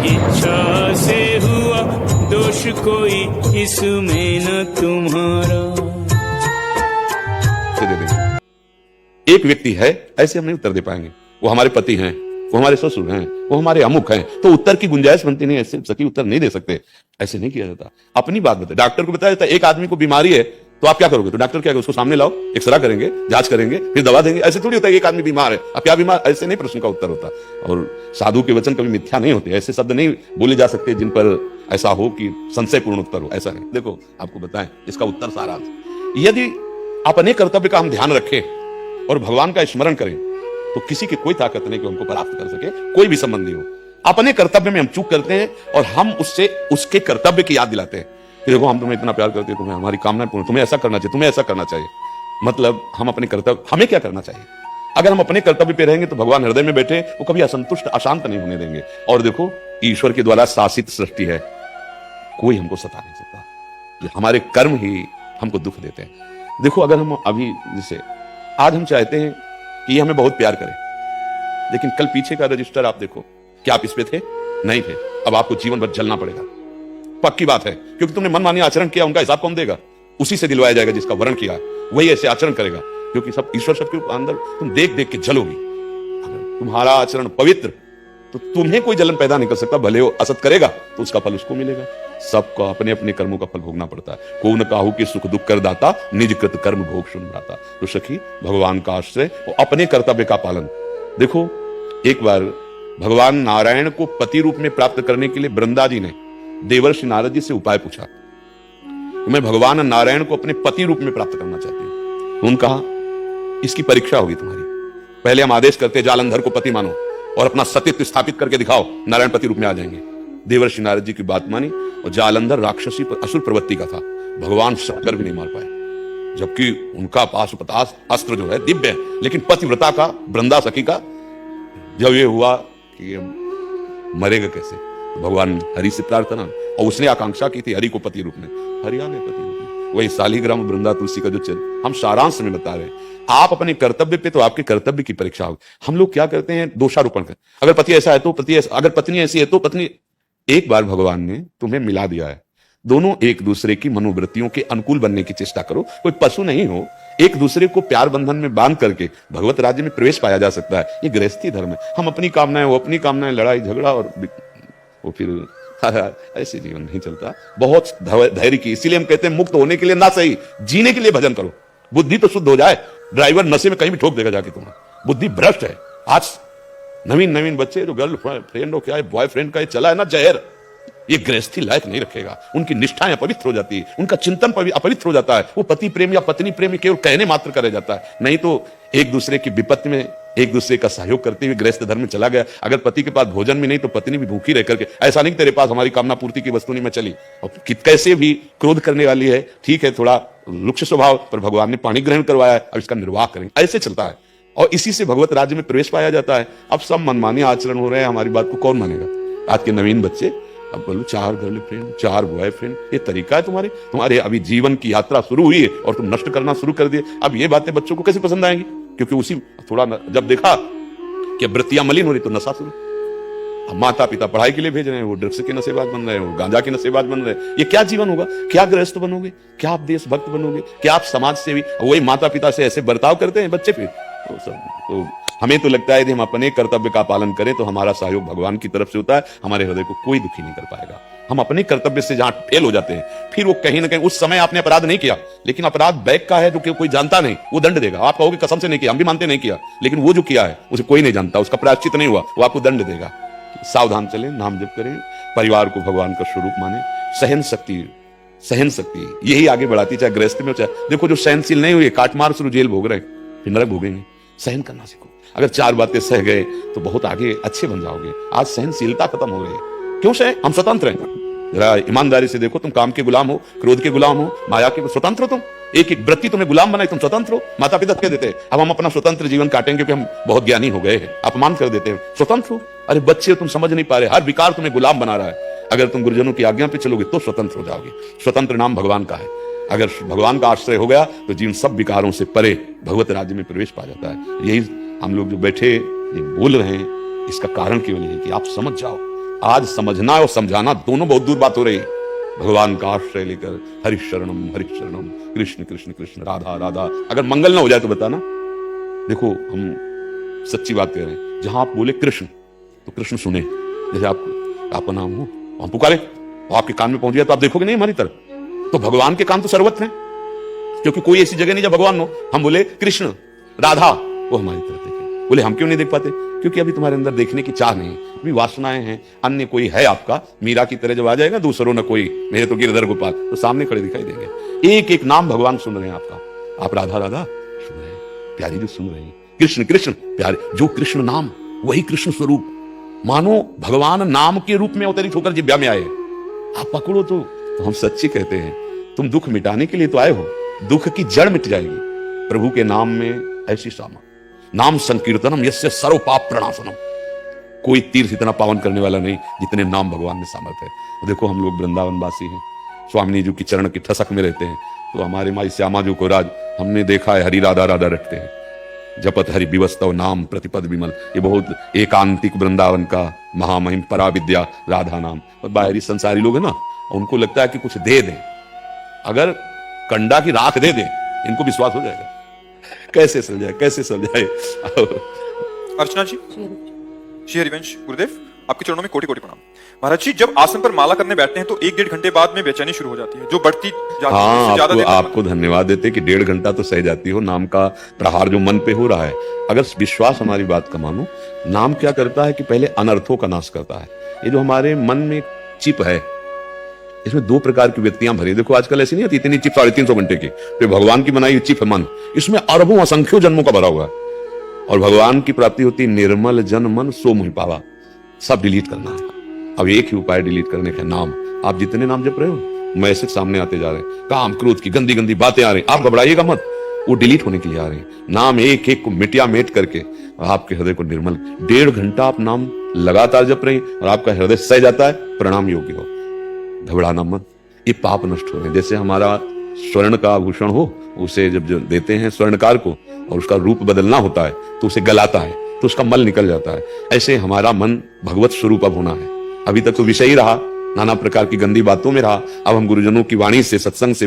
इच्छा से हुआ दोष कोई इसमें न तुम्हारा। दे देंगे। एक व्यक्ति है, ऐसे हम नहीं उत्तर दे पाएंगे। वो हमारे पति हैं, वो हमारे ससुर हैं, वो हमारे अमुक हैं, तो उत्तर की गुंजाइश बनती नहीं। ऐसे सही उत्तर नहीं दे सकते, ऐसे नहीं किया जाता। अपनी बात बताए, डॉक्टर को बताया जाता है एक आदमी को बीमारी है तो आप क्या करोगे, तो डॉक्टर क्या करोगे, उसको सामने लाओ, एक्सरा करेंगे, जांच करेंगे, फिर दवा देंगे। ऐसे थोड़ी होता है एक आदमी बीमार है, अब क्या बीमार, ऐसे नहीं प्रश्न का उत्तर होता। और साधु के वचन कभी मिथ्या नहीं होते, ऐसे शब्द नहीं बोले जा सकते जिन पर ऐसा हो कि संशयपूर्ण उत्तर हो, ऐसा नहीं। देखो आपको बताएं इसका उत्तर सारा, यदि अपने कर्तव्य का हम ध्यान रखें और भगवान का स्मरण करें तो किसी की कोई ताकत नहीं कि हमको प्राप्त कर सके, कोई भी संबंधी हो। अपने कर्तव्य में हम चूक करते हैं और हम उससे उसके कर्तव्य की याद दिलाते हैं कि देखो हम तुम्हें इतना प्यार करते हैं, तुम्हें हमारी कामना पूर्ण, तुम्हें ऐसा करना चाहिए, तुम्हें ऐसा करना चाहिए। मतलब हम अपने कर्तव्य, हमें क्या करना चाहिए? अगर हम अपने कर्तव्य पे रहेंगे तो भगवान हृदय में बैठे, वो कभी असंतुष्ट अशांत नहीं होने देंगे। और देखो ईश्वर के द्वारा शासित सृष्टि है, कोई हमको सता नहीं सकता। हमारे कर्म ही हमको दुख देते हैं। देखो अगर हम अभी जैसे आज हम चाहते हैं कि ये हमें बहुत प्यार करे, लेकिन कल पीछे का रजिस्टर आप देखो, क्या आप इस पे थे? नहीं थे। अब आपको जीवन भर जलना पड़ेगा, पक्की बात है, क्योंकि तुमने मनमानी आचरण किया, उनका हिसाब कौन देगा? उसी से दिलवाया जाएगा जिसका वर्ण किया, वही ऐसे आचरण करेगा, क्योंकि सब ईश्वर सबके अंदर तुम देख देख के जलोगी। अगर तुम्हारा आचरण पवित्र, तो तुम्हें कोई जलन पैदा नहीं कर सकता। भले वो असत करेगा तो उसका फल उसको मिलेगा। सबको अपने अपने कर्मों का फल भोगना पड़ता है। को न काहू के सुख दुख कर दाता, निज कृत कर्म भोग सुन भ्राता। तो सखी भगवान का आश्रय और अपने कर्तव्य का पालन। देखो एक बार भगवान नारायण को पति रूप में प्राप्त करने के लिए वृंदा जी ने देवर्षि नारद जी से उपाय पूछा, मैं भगवान नारायण को अपने पति रूप में प्राप्त करना चाहती हूं। उन्होंने कहा इसकी परीक्षा होगी तुम्हारी, पहले हम आदेश करते जालंधर को पति मानो और अपना सतीत्व स्थापित करके दिखाओ, नारायण पति रूप में आ जाएंगे। देवर्षि नारद जी की बात मानी और जालंधर राक्षसी असुर प्रवृत्ति का था, भगवान शंकर भी नहीं मार पाए, जबकि उनका पाशुपतास्त्र अस्त्र जो है दिव्य है, लेकिन पतिव्रता का, वृंदा सखी का जब ये हुआ कि ये मरेगा कैसे, तो भगवान हरि से प्रार्थना, और उसने आकांक्षा की थी हरि को पति रूप में, हरि आ गए पति रूप में। वही शालिग्राम वृंदा तुलसी का जो चल हम सारांश में बता रहे, आप अपने कर्तव्य पे तो आपके कर्तव्य की परीक्षा होगी। हम लोग क्या करते हैं, दोषारोपण कर, अगर पति ऐसा है तो पति ऐसा, अगर पत्नी ऐसी है तो पत्नी। एक बार भगवान ने तुम्हें मिला दिया है, दोनों एक दूसरे की मनोवृत्तियों के अनुकूल बनने की चेष्टा करो। कोई पशु नहीं हो, एक दूसरे को प्यार बंधन में बांध करके भगवत राज्य में प्रवेश पाया जा सकता है। ये गृहस्थी धर्म है। हम अपनी कामनाएं, वो अपनी कामनाएं, लड़ाई झगड़ा और वो फिर ऐसे जीवन नहीं चलता। बहुत धैर्य की, इसीलिए हम कहते हैं मुक्त होने के लिए ना सही, जीने के लिए भजन करो, बुद्धि तो शुद्ध हो जाए। ड्राइवर नशे में कहीं भी ठोक देगा जाके, तुम्हारा बुद्धि भ्रष्ट है। आज नवीन बच्चे जो गर्ल फ्रेंड हो क्या है, बॉयफ्रेंड का ये चला है ना जहर, ये गृहस्थी लायक नहीं रखेगा। उनकी निष्ठाएं अपवित्र हो जाती है, उनका चिंतन अपवित्र हो जाता है। वो पति प्रेम या पत्नी प्रेम केवल कहने मात्र का रह जाता है, नहीं तो एक दूसरे की विपत्ति में एक दूसरे का सहयोग करते हुए गृहस्थ धर्म में चला गया। अगर पति के पास भोजन भी नहीं तो पत्नी भी भूखी रह करके, ऐसा नहीं तेरे पास हमारी कामना पूर्ति की वस्तु नहीं मैं चली, और कैसे भी क्रोध करने वाली है, ठीक है थोड़ा रुक्ष स्वभाव, पर भगवान ने पानी ग्रहण करवाया है, अब इसका निर्वाह करेंगे, ऐसे चलता है। और इसी से भगवत राज्य में प्रवेश पाया जाता है। अब सब मनमानी आचरण हो रहे हैं, हमारी बात को कौन मानेगा? आज के नवीन बच्चे अब बोलो 4 गर्लफ्रेंड 4 बॉयफ्रेंड, ये तरीका है तुम्हारे अभी जीवन की यात्रा शुरू हुई है और तुम नष्ट करना शुरू कर दिए। अब ये बातें बच्चों को कैसे पसंद आएंगी? क्योंकि उसी थोड़ा जब देखा कि वृत्तियां मलिन हो रही तो नशा शुरू। अब माता पिता पढ़ाई के लिए भेज रहे हैं, वो ड्रग्स के नशेबाज बन रहे हैं, वो गांजा के नशेबाज बन रहे हैं। ये क्या जीवन होगा? क्या गृहस्थ बनोगे? क्या आप देशभक्त बनोगे? क्या आप समाज सेवी? वही माता पिता से ऐसे बर्ताव करते हैं बच्चे फिर तो हमें तो लगता है यदि हम अपने कर्तव्य का पालन करें तो हमारा सहयोग भगवान की तरफ से होता है, हमारे हृदय को कोई दुखी नहीं कर पाएगा। हम अपने कर्तव्य से जहां फेल हो जाते हैं, फिर वो कहीं ना कहीं उस समय आपने अपराध नहीं किया, लेकिन अपराध बैक का है जो कोई जानता नहीं, वो दंड देगा। आप कहोगे कसम से नहीं किया, हम भी मानते नहीं किया, लेकिन वो जो किया है उसे कोई नहीं जानता, उसका प्रायश्चित नहीं हुआ, वो आपको दंड देगा। सावधान चलें, नाम जप करें, परिवार को भगवान का स्वरूप माने। सहन शक्ति यही आगे बढ़ाती, चाहे गृहस्थ में हो चाहे। देखो जो सहनशील नहीं हुए, काटमार शुरू जेल भोग रहे, फिर नरक भोगेंगे। सहन करना सीखो। अगर 4 बातें सह गए तो बहुत आगे अच्छे बन जाओगे। आज सहनशीलता खत्म हो रही है। क्यों सह? हम स्वतंत्र हैं। जरा ईमानदारी से देखो, तुम काम के गुलाम हो, क्रोध के गुलाम हो, माया के स्वतंत्र हो। तुम एक वृत्ति तुम्हें गुलाम बनाई, तुम स्वतंत्र हो। माता पिता कह देते हैं अब हम अपना स्वतंत्र जीवन काटेंगे क्योंकि हम बहुत ज्ञानी हो गए हैं, अपमान कर देते हैं, स्वतंत्र हो। अरे बच्चे हो, तुम समझ नहीं पा रहे, हर विकार तुम्हें गुलाम बना रहा है। अगर तुम गुरुजनों की आज्ञा पे चलोगे तो स्वतंत्र हो जाओगे। स्वतंत्र नाम भगवान का है। अगर भगवान का आश्रय हो गया तो जीवन सब विकारों से परे भगवत राज्य में प्रवेश पा जाता है। यही हम लोग जो बैठे ये बोल रहे हैं, इसका कारण केवल है कि आप समझ जाओ आज समझना और समझाना दोनों बहुत दूर बात हो रही है। भगवान का आश्रय लेकर हरिशरणम कृष्ण कृष्ण कृष्ण राधा राधा, अगर मंगल ना हो जाए तो बताना। देखो हम सच्ची बात कह रहे हैं, जहां आप बोले कृष्ण तो कृष्ण सुने। जैसे आपका नाम हो, हम पुकारे और आपके कान में पहुंच गया तो आप देखोगे नहीं हमारी तरफ। तो भगवान के कान तो सर्वत्र हैं, क्योंकि कोई ऐसी जगह नहीं जब भगवान हो। हम बोले कृष्ण राधा, वो हमारी तरफ देखे। बोले हम क्यों नहीं देख पाते? क्योंकि अभी तुम्हारे अंदर देखने की चाह नहीं, अभी वासनाएं हैं, अन्य कोई है आपका। मीरा की तरह जब आ जाएगा दूसरों न कोई, मेरे तो गिरधर गोपाल, तो सामने खड़े दिखाई देंगे। एक एक नाम भगवान सुन रहे हैं आपका। आप राधा राधा सुन रहे हैं, प्यारी जो सुन रहे हैं, कृष्ण कृष्ण प्यारे, जो कृष्ण नाम वही कृष्ण स्वरूप। मानो भगवान नाम के रूप में अवतरित होकर जिब्या में आए। आप पकड़ो तो हम सच्ची कहते हैं, तुम दुख मिटाने के लिए तो आए हो, दुख की जड़ मिट जाएगी प्रभु के नाम में। ऐसी सामा नाम संकीर्तनम यस्य सर्व पाप प्रणाशनम। कोई तीर्थ इतना पावन करने वाला नहीं जितने नाम भगवान में सामर्थ्य है। देखो हम लोग वृंदावन वासी हैं, स्वामिनी जी की चरण की ठसक में रहते हैं, तो हमारे माई श्यामा जी को राज हमने देखा है, हरि राधा राधा रटते हैं। जपत हरि विवस्तव नाम प्रतिपद विमल, ये बहुत एकांतिक वृंदावन का महामहिम परा विद्या राधा नाम। और बाहरी संसारी लोग है ना, उनको लगता है कि कुछ दे दें, अगर कंडा की राख दे दें इनको विश्वास हो जाएगा। कैसे समझाए, कैसे समझाए। अर्चना जी, श्री हरिवंश गुरुदेव, आपके चरणों में कोटि कोटि प्रणाम। महाराज जी, जब आसन पर माला करने बैठते हैं तो 1-1.5 घंटे बाद में बेचैनी शुरू हो जाती है, जो बढ़ती जाती है। हाँ, आपको धन्यवाद देते कि 1.5 घंटा तो सह जाती हो। नाम का प्रहार जो मन पे हो रहा है, अगर विश्वास हमारी बात का मानो, नाम क्या करता है कि पहले अनर्थों का नाश करता है। ये जो हमारे मन में चिप है, इसमें 2 प्रकार की व्यक्तियां भरी। देखो आजकल ऐसी नहीं होती इतनी चिप 350 घंटे की, तो भगवान की बनाई चिप है मन, इसमें अरबों असंख्यों जन्मों का भरा हुआ है। और भगवान की प्राप्ति होती निर्मल जन मन सो मुहि पावा। सब डिलीट करना है। अब एक ही उपाय डिलीट करने का, नाम। आप जितने नाम जप रहे हो मैसेज सामने आते जा रहे हैं, काम क्रोध की गंदी गंदी बातें आ रही, आप घबराइएगा मत, वो डिलीट होने के लिए आ रहे हैं। नाम एक एक को मिटिया मेट करके आपके हृदय को निर्मल। 1.5 घंटा आप नाम लगातार जप रहे हैं और आपका हृदय सह जाता है, प्रणाम योग्य हो। घबराना मत, ये पाप नष्ट हो रहे हैं। जैसे हमारा स्वर्ण का आभूषण हो, उसे जब देते हैं स्वर्णकार को और उसका रूप बदलना होता है तो उसे गलाता है तो उसका मल निकल जाता है। ऐसे हमारा मन भगवत स्वरूप अब होना है। अभी तक तो विषय ही रहा, नाना प्रकार की गंदी बातों में रहा। अब हम गुरुजनों की वाणी से, सत्संग से